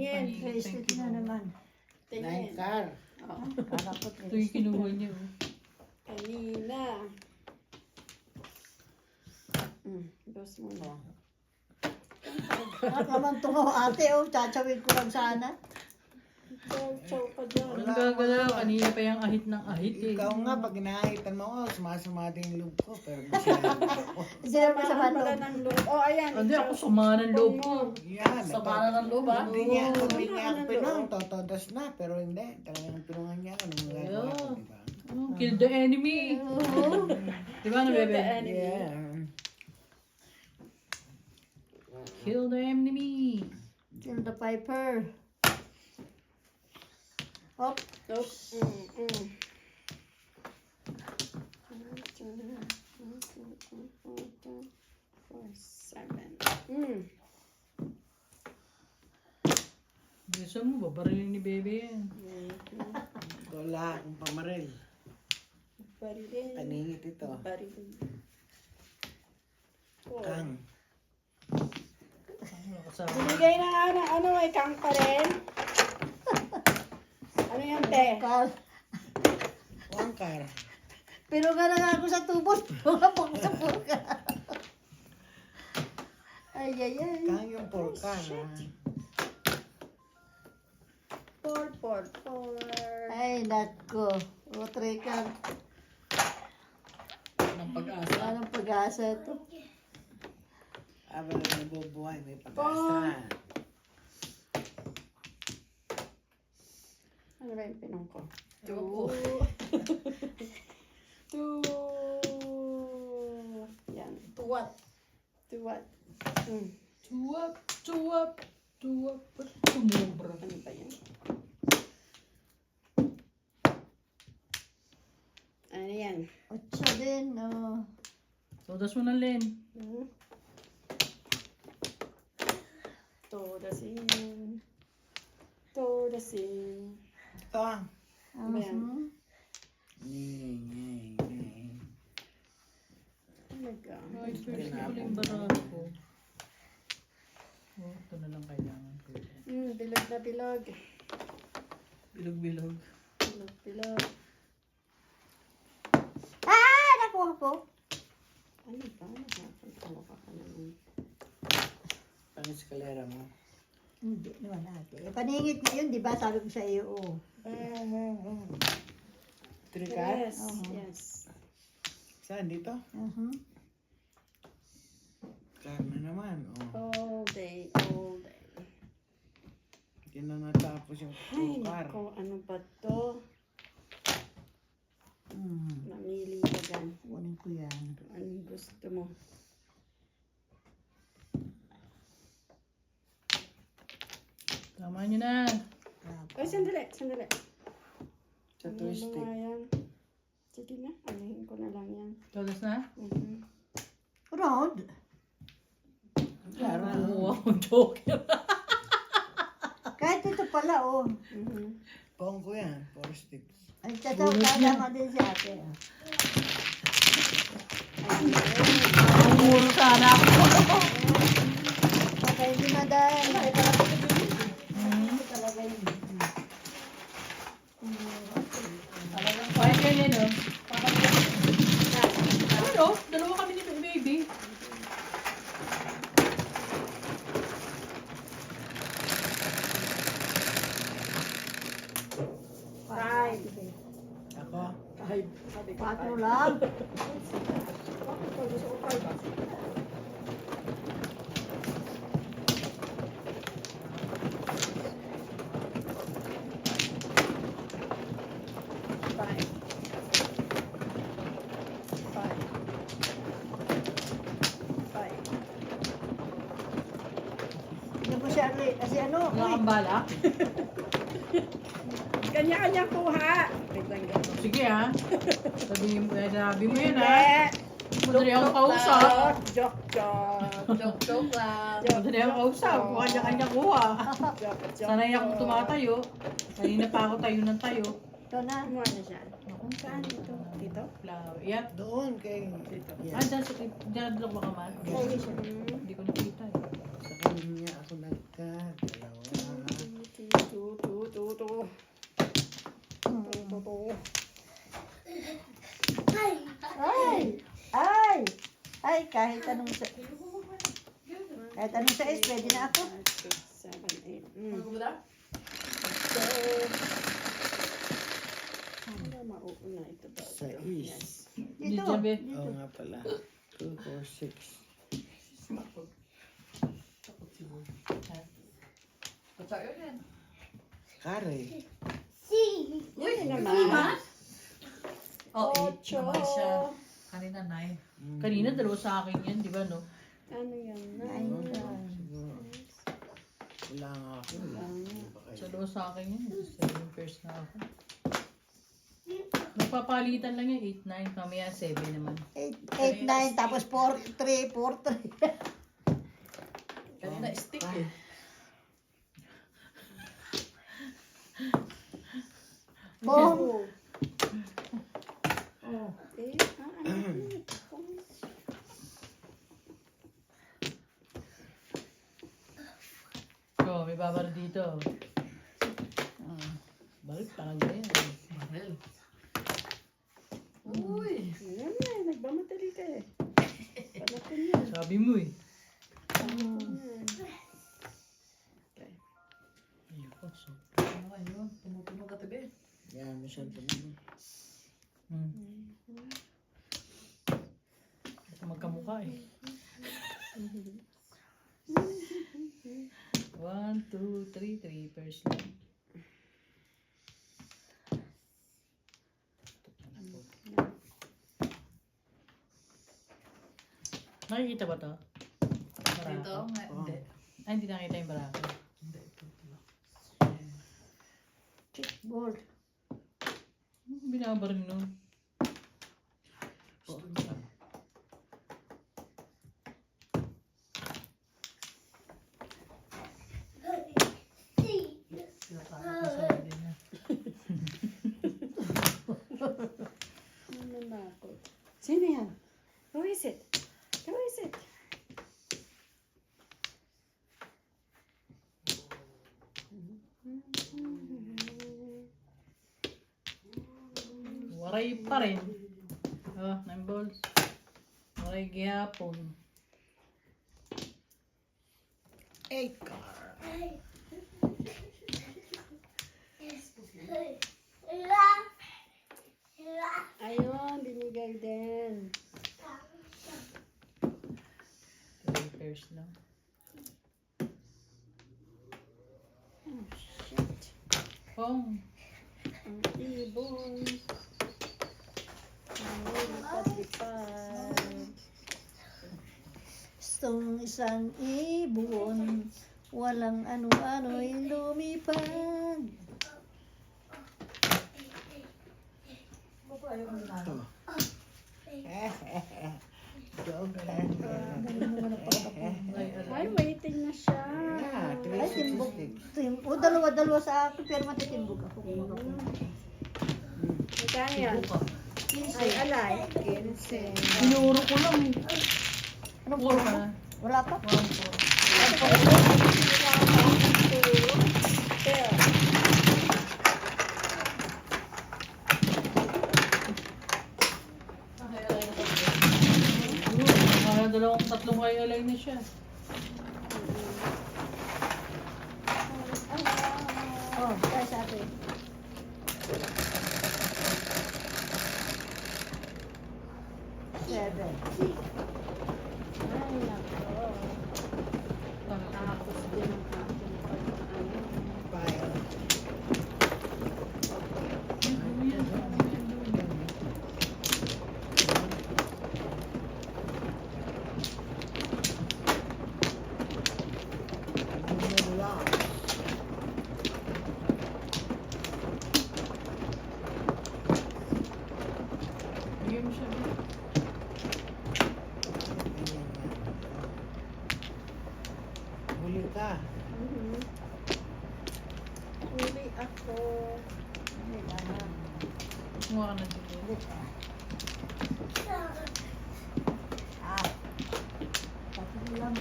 Tingin. Bracelet na naman. Tingin. car. Oh, Kala ko Ito yung kinuha niya. Oh. kanina. Dos mo na. At naman tungo ate, oh. Tsatawid ko lang sana. Chow pa dyan. Ang gagalaw, kanina pa yung ahit ng ahit eh. Ikaw nga, pag inahitan mo, sumasama din yung loob ko. Pero masaya ako. Hindi naman sa Wala bato. ng loob. Oh, ayan. Hindi ako sumana ng loob ko. Yan. Sama na ng loob ah. Hindi niya ako pinong, totodas na. Pero hindi, talagang pinungan niya ako nung magagawa ko, diba? Oh, kill the enemy. Di ba ano, bebe? Yeah. Kill the enemy. Kill the piper. Hop. Nope. 7. Bisa mo, babarilin ni bebe yan. Wala akong pamaril. Barilin. Paningit ito. Barilin. Oh. Kang. Binigay na nga ng ano, may kang pa rin. Ano yan, te? Kal. Wangkar. Pero nga na ako sa tubos. Mga po sa purka. Ay, ay, ay. Kang yung porka. Four. Ay, nako. O, trekar. Ng pag-asa. Anong pag-asa ito? Habang nabubuhay, may pag-asa. Ano ba yung pinong ko? Two. 2. Yan. Tuwat. To what? Tuwap. Tumubra. Ano ba yan? Ano yan? 8 din, no. Sodas mo ng len. Todasin. Ito. Mhm. Talaga. Ay, first ko lang barado ko. Oh, ito na lang kailangan ko. Bilog na bilog. Bilog-bilog. Bilog. Ah, nakuha ko. Ano ba? Nakakatawa ka naman. Pang-eskalera mo. Hindi naman ate. Paningit na yun, di ba? Sabi ko sa iyo, oh. Trikat? Yes. Oo. Yes. Saan? Dito? Mhm. Karna naman. Oh. All day. Hindi na natapos yung Ay, porkar. naku. Ano ba to? Namili ka dyan. Kunin ko yan. Anong gusto mo? Tama nyo na. Ay, sandali. Sa Ano twisted. nga yan? Sige na. Anahin ko na lang yan. Sodas na? Round. Oo, joke. Kahit ito pala, oh. Pong ko yan. 4 sticks. Ay, tama din si ate. Oh. Muro sana ako. Okay, hindi na dahil. Kaya ganyan no? Ano? Dalawa kami nito, baby. Five. Ako? Sabi ko 4 lang. Gusto ko five. Five. Hindi mo siya, kasi ano, Wala kang bala? Kanya-kanya kuha. Sige ha. Sabi mo yan ha. Hindi. Madali akong kausap. Joke lang. Madali akong kausap. Kanya-kanya kuha. Joke. Sanay akong tumatayo. Kanina pa ako tayo ng tayo. ito na. Kumuha na siya. Saan dito? Dito? Flower. Yep. Doon kay... Ah, dyan lang baka man. Hindi ko nakita eh. Sa kanya ako nagkagalawa. kahit anong size, pwede na ako. 5, 6, 7, 8. So, Ano mauuna ito ba? sa is. Dito, Dito, be. dito. Oo nga pala. 2, 4, 6. Kare. Yan naman. Oh, 8 Ocho. naman siya. Kanina 9. Kanina dalawa sa akin yan, di ba no? Ano yan? Nine. Siguro. Wala nga ako. Sa dalawa sa akin yan. 7 pairs na ako. Nagpapalitan lang yan, 8, 9. Mamaya 7 naman. 8, 9, tapos 4, 3, 4, 3. Kanina stick eh. Bong! Ano Oh, may babar dito. Balik, parang ganyan. Mahal. Uy! Yan na, nagmamadali ka eh. Palakon yan. Sabi mo eh. Okay. Ayoko, so. Ano kayo? Tumutunog ka tabi. Yan, masyadong naman. Ito magkamukha eh. 1, 2, 3, 3 pairs lang. Nakikita ba to? Dito? Hindi. Ay, hindi nakita yung barako. Hindi. Ball. Binabar nyo. Nananakot. Sino yan? Who is it? Who is it? Waray pa rin. Oh, 9 balls. Waray gihapon. 8 car. Ayun, binigay din. 3 pairs lang. Oh, shit. Oh, Ang ibon. Ang lipad-lipad. Gustong isang ibon, walang ano-ano'y lumipad. Joke lang. Ay, waiting na siya. Yeah, Ay, timbog. 366. O, dalawa-dalawa sa akin, pero matitimbog ako. Magkano yan? Ay, alay. 15. Inuro ko lang. Anong 4 puro? pa. Wala pa? 1, 4. Tatlong kayo alay na siya. Oh, tayo sa akin. Seven. Ay, nako. Tapos din ang aking pag-ano. 5. Bigyan mo siya. Huli ka. Uli ako. Kumuha ka na dito. Ah. Pati lang.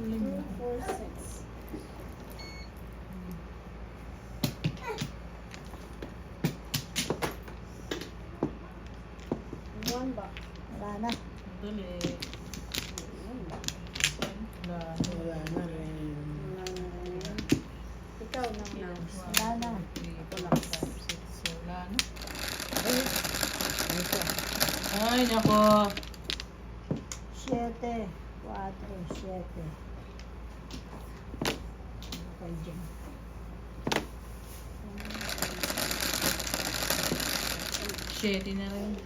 2, 4, 6. One box. daw nang Wala na. 3, 4, 5, 6. Wala na. Ay, ano siya? Ay, nako. 7, 4, 7. Okay dyan. Shetty na rin.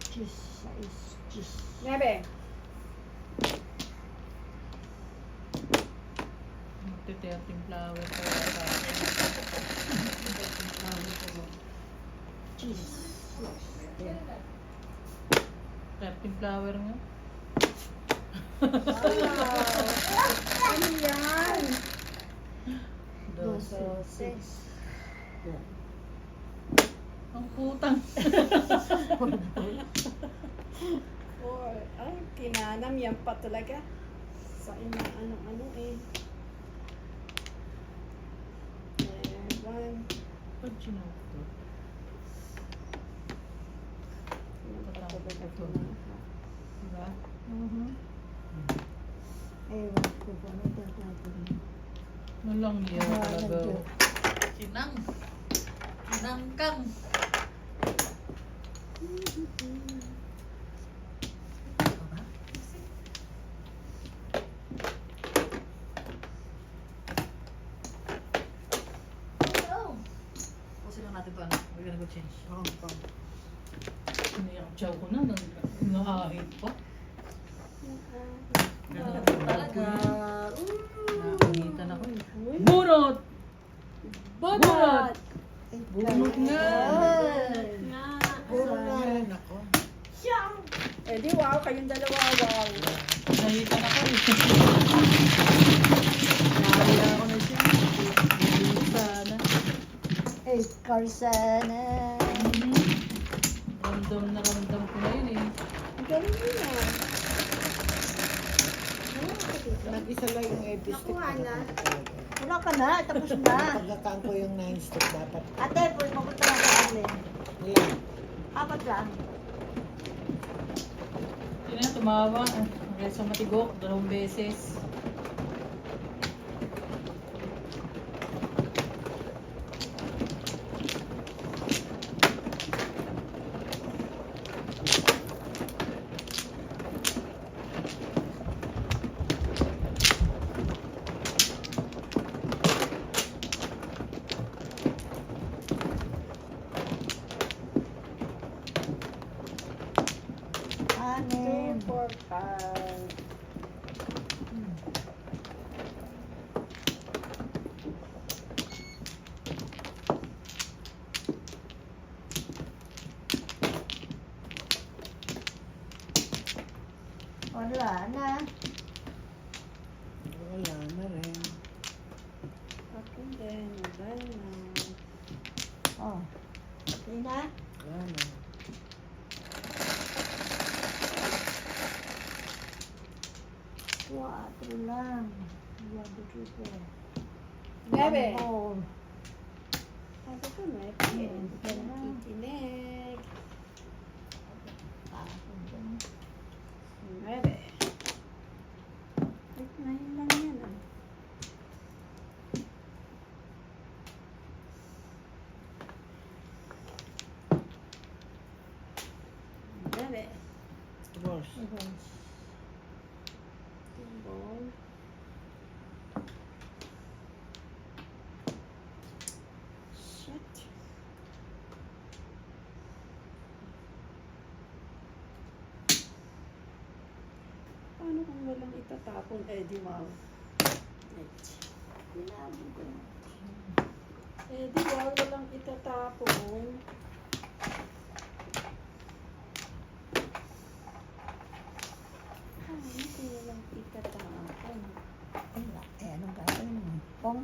10, 6, 10. Nebe. Magte-13 flower ko. 10, 6, 13 flower nga. Ano yan? 12, 6. Ang putang. Ay, kinanam yan pa talaga. Sa ina, ano eh. 11. Pag sinuot ko. Diba? Ewan ko ba, may tatapon. Walang niya talaga. Sinang. Sinangkang. Kasi lang natin pa, we're gonna go change. Iniyak chow ko na. Nangahit pa. Talaga. Nakahitan ako eh. Bunot! Bunot! Bunot nga! Puro na rin ako. Eh di wow, kayong dalawa wow. Nahitan ako eh. Nahaya ako na siya. Sana. 8, Carsana. Ramdam na ramdam ko na yun eh. Galing mo yan. Nag-isa lang yung episode. Nakuha na. Wala ka na, tapos na. Pagkakaan ko yung 9 stick dapat. Ate, pwede mapunta na sa amin. Ilan? 4 lang. Yun na, tumawa. Ang sa matigok, 2 beses. Anim. 4, 5. Wala na. Wala na rin. Akin din, wala na. Oh. Okay na? Wala na. Quatro lang. 1, 2, 3, 4. Nebe. One Sabi ko na, hindi ka nakikinig. Nebe. Wait, 9 lang yan ah. Nebe. Boss. Timbol. Shit. Paano kung walang itatapon? Eh, di wow. Eh, di wow, walang itatapon. Paano kung walang itatapon? Wala. Eh, anong gagawin mo? Pong?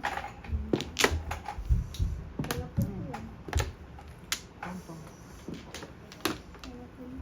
Wala po yun. Pampang. Wala po yun.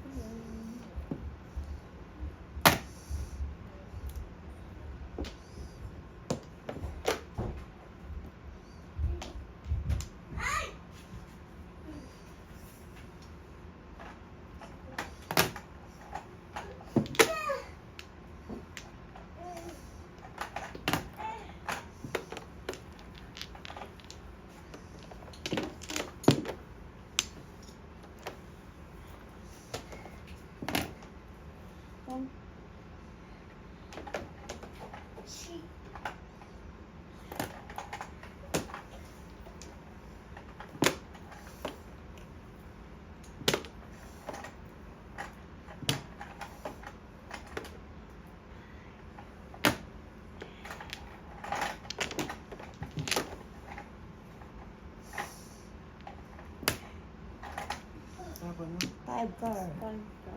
5 car. Pagka.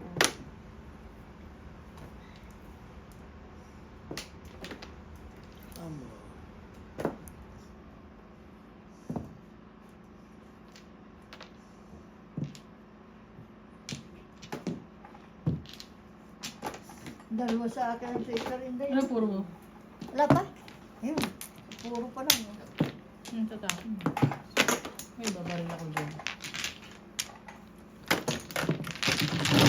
Amo. Dalawa sa akin ang sister rin Ano din. puro mo? Wala pa? Ayun. Puro pa lang. Sa takin. May babaril ako dyan.